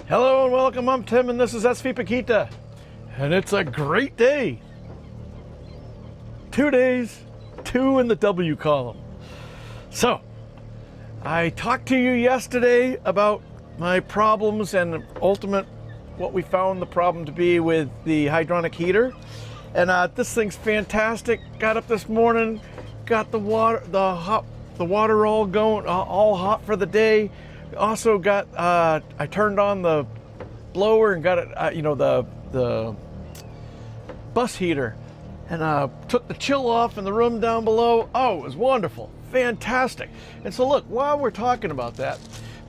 Hello and welcome, I'm Tim and this is SV Paquita. And it's a great day. 2 days, 2 in the W column. So, I talked to you yesterday about my problems and ultimate what we found the problem to be with the hydronic heater. And this thing's fantastic. Got up this morning, got the water all going, all hot for the day. Also got, I turned on the blower and got it, the bus heater, and took the chill off in the room down below. Oh, it was wonderful, fantastic. And so look, while we're talking about that,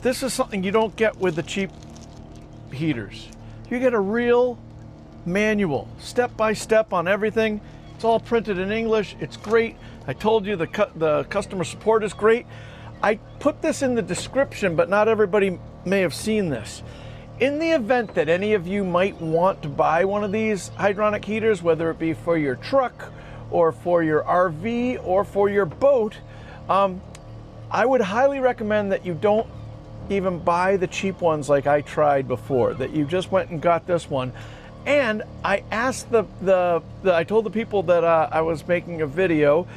this is something you don't get with the cheap heaters. You get a real manual, step by step on everything. It's all printed in English. It's great. I told you the customer support is great. I put this in the description, but not everybody may have seen this. In the event that any of you might want to buy one of these hydronic heaters, whether it be for your truck or for your RV or for your boat, I would highly recommend that you don't even buy the cheap ones like I tried before, that you just went and got this one. And I asked I told the people that I was making a video,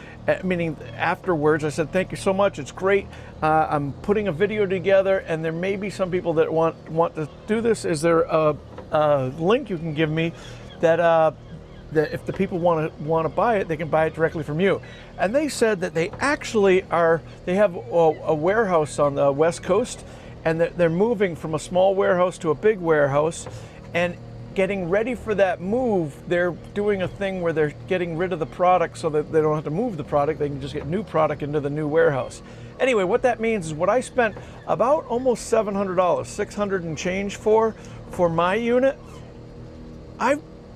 meaning afterwards, I said, thank you so much, it's great. I'm putting a video together, and there may be some people that want to do this. Is there a link you can give me that if the people want to buy it, they can buy it directly from you? And they said that they actually they have a warehouse on the West Coast, and they're moving from a small warehouse to a big warehouse, and getting ready for that move, they're doing a thing where they're getting rid of the product so that they don't have to move the product. They can just get new product into the new warehouse. Anyway, what that means is what I spent about almost $700, $600 and change for my unit.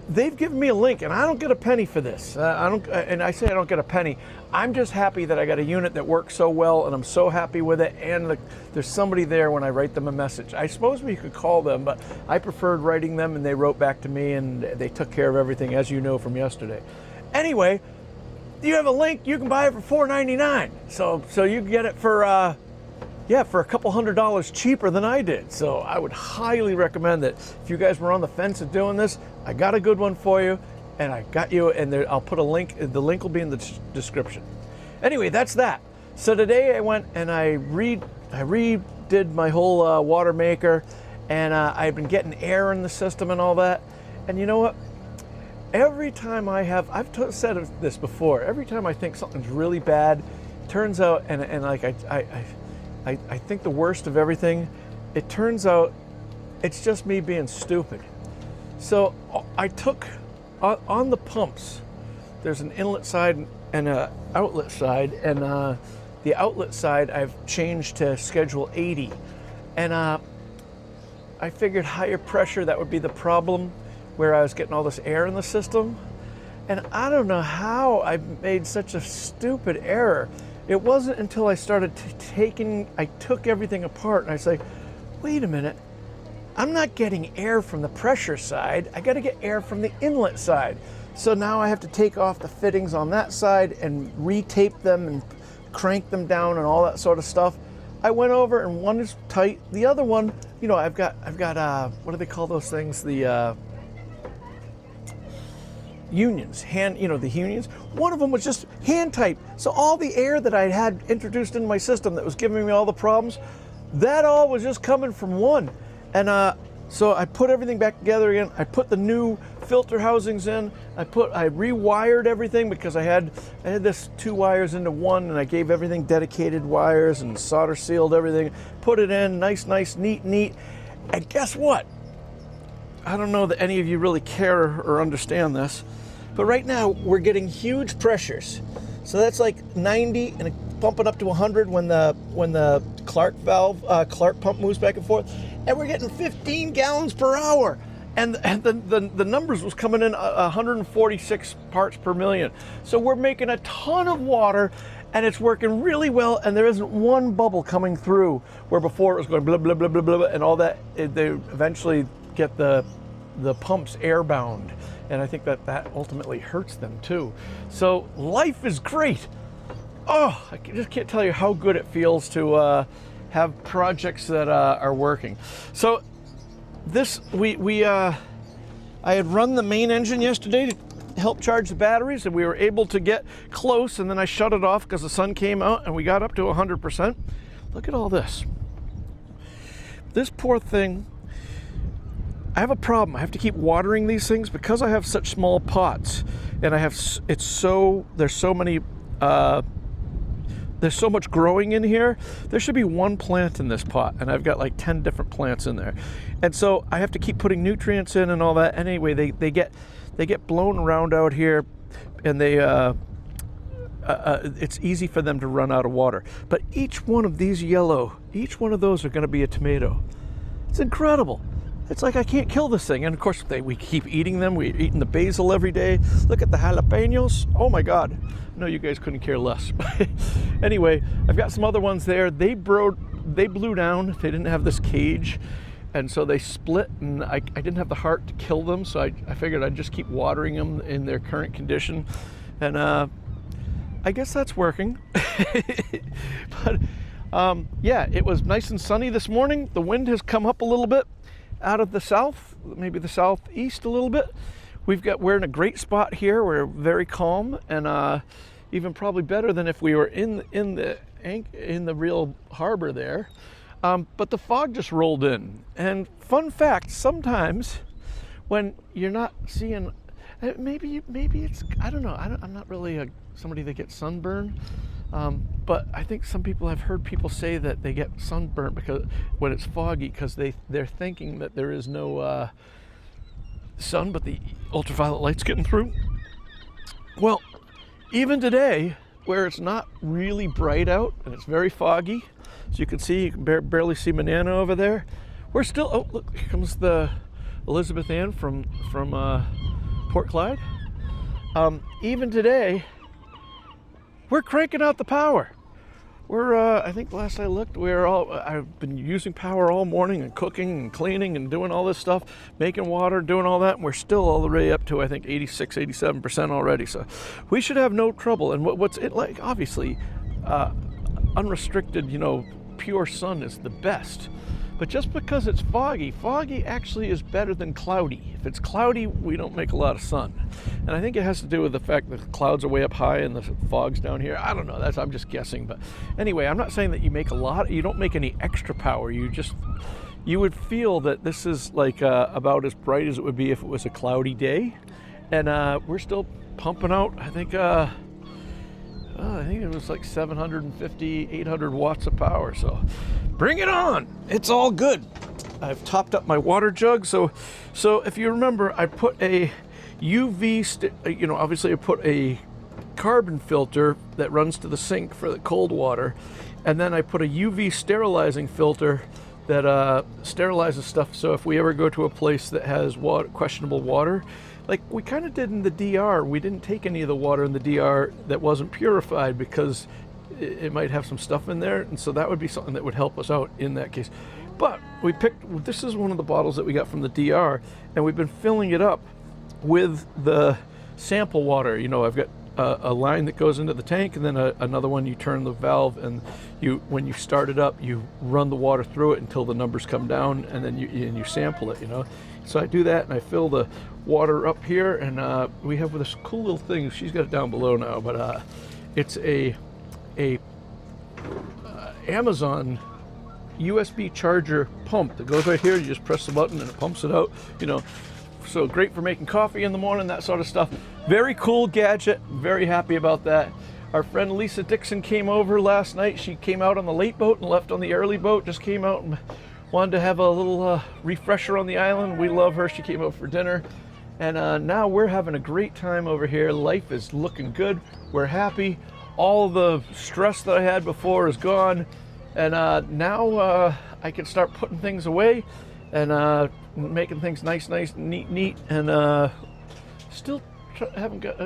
They've given me a link, and I don't get a penny for this. And I say I don't get a penny. I'm just happy that I got a unit that works so well, and I'm so happy with it. And there's somebody there when I write them a message. I suppose we could call them, but I preferred writing them, and they wrote back to me, and they took care of everything, as you know from yesterday. Anyway, you have a link. You can buy it for $4.99. So you can get it for for a couple $100 cheaper than I did. So I would highly recommend that if you guys were on the fence of doing this, I got a good one for you, and I got you, and I'll put a link. The link will be in the description. Anyway, that's that. So today I went and I redid my whole water maker, and I've been getting air in the system and all that. And you know what? Every time I've said this before, every time I think something's really bad, turns out, and like I think the worst of everything, it turns out it's just me being stupid. So I took, on the pumps, there's an inlet side and an outlet side, and the outlet side I've changed to schedule 80. And I figured higher pressure, that would be the problem, where I was getting all this air in the system. And I don't know how I made such a stupid error. It wasn't until I started I took everything apart, and I was like, wait a minute, I'm not getting air from the pressure side, I gotta get air from the inlet side. So now I have to take off the fittings on that side and retape them and crank them down and all that sort of stuff. I went over, and one is tight, the other one, I've got what do they call those things? The unions, the unions. One of them was just hand type. So all the air that I had introduced into my system that was giving me all the problems, that all was just coming from one. And so I put everything back together again. I put the new filter housings in. I rewired everything because I had this 2 wires into one, and I gave everything dedicated wires and solder sealed everything. Put it in, nice, neat. And guess what? I don't know that any of you really care or understand this, but right now we're getting huge pressures. So that's like 90 and bumping up to 100 when the Clark pump moves back and forth, and we're getting 15 gallons per hour. And the numbers was coming in 146 parts per million. So we're making a ton of water, and it's working really well, and there isn't one bubble coming through, where before it was going blah, blah, blah, blah, blah, and all that. They eventually get the pumps airbound, and I think that ultimately hurts them too. So life is great. Oh, I just can't tell you how good it feels to have projects that are working. So I had run the main engine yesterday to help charge the batteries, and we were able to get close, and then I shut it off because the sun came out and we got up to 100%. Look at all this. This poor thing, I have a problem. I have to keep watering these things because I have such small pots, and there's so much growing in here. There should be one plant in this pot, and I've got like 10 different plants in there. And so I have to keep putting nutrients in and all that. Anyway, they get blown around out here, and it's easy for them to run out of water. But each one of these each one of those are going to be a tomato. It's incredible. It's like I can't kill this thing. And of course, we keep eating them. We're eating the basil every day. Look at the jalapenos. Oh my God. No, you guys couldn't care less. Anyway, I've got some other ones there. They blew down. They didn't have this cage. And so they split, and I didn't have the heart to kill them. So I figured I'd just keep watering them in their current condition. And I guess that's working. But yeah, it was nice and sunny this morning. The wind has come up a little bit out of the south, maybe the southeast a little bit. We're in a great spot here. We're very calm, and even probably better than if we were in the real harbor there. But the fog just rolled in. And fun fact, sometimes when you're not seeing, maybe it's, I don't know. I'm not really somebody that gets sunburn. But I think I've heard people say that they get sunburnt because when it's foggy, because they're thinking that there is no sun, but the ultraviolet light's getting through. Well, even today, where it's not really bright out and it's very foggy, as you can see, you can barely see Manana over there. We're still, oh look, here comes the Elizabeth Ann from Port Clyde. Even today, we're cranking out the power. I think last I looked, I've been using power all morning and cooking and cleaning and doing all this stuff, making water, doing all that, and we're still all the way up to, I think, 86, 87% already. So we should have no trouble. And what's it like? Obviously, unrestricted, pure sun is the best. But just because it's foggy actually is better than cloudy. If it's cloudy, we don't make a lot of sun. And I think it has to do with the fact that the clouds are way up high and the fog's down here. I don't know, I'm just guessing. But anyway, I'm not saying that you don't make any extra power. You would feel that this is like about as bright as it would be if it was a cloudy day. And we're still pumping out, I think it was like 750, 800 watts of power. So bring it on. It's all good. I've topped up my water jug. So if you remember, I put a obviously I put a carbon filter that runs to the sink for the cold water. And then I put a UV sterilizing filter that sterilizes stuff. So if we ever go to a place that has questionable water, like we kind of did in the DR, we didn't take any of the water in the DR that wasn't purified because it might have some stuff in there, and so that would be something that would help us out in that case. But this is one of the bottles that we got from the DR, and we've been filling it up with the sample water. I've got a line that goes into the tank, and then another one, you turn the valve, and when you start it up, you run the water through it until the numbers come down, and then you sample it. So I do that, and I fill the water up here, and we have this cool little thing. She's got it down below now, but it's a Amazon USB charger pump that goes right here. You just press the button and it pumps it out. So great for making coffee in the morning, that sort of stuff. Very cool gadget. Very happy about that. Our friend Lisa Dixon came over last night. She came out on the late boat and left on the early boat. Just came out and wanted to have a little refresher on the island. We love her. She came out for dinner. And now we're having a great time over here. Life is looking good. We're happy. All the stress that I had before is gone. And now I can start putting things away and making things nice, neat. And still haven't got,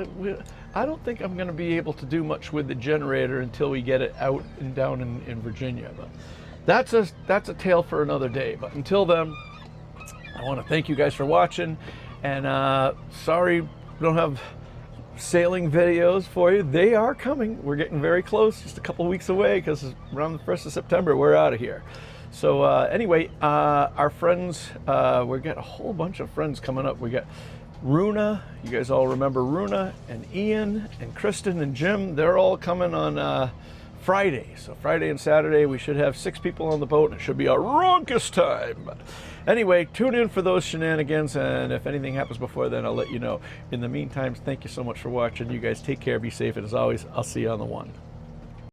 I don't think I'm going to be able to do much with the generator until we get it out and down in Virginia. But that's a tale for another day. But until then, I want to thank you guys for watching. And sorry we don't have sailing videos for you. They are coming. We're getting very close, just a couple weeks away, because around the 1st of September we're out of here. So anyway, our friends, we've got a whole bunch of friends coming up. We got Runa, you guys all remember Runa, and Ian, and Kristen, and Jim. They're all coming on Friday. So Friday and Saturday, we should have 6 people on the boat, and it should be a raucous time. But anyway, tune in for those shenanigans, and if anything happens before then, I'll let you know. In the meantime, thank you so much for watching. You guys take care, be safe, and as always, I'll see you on the one.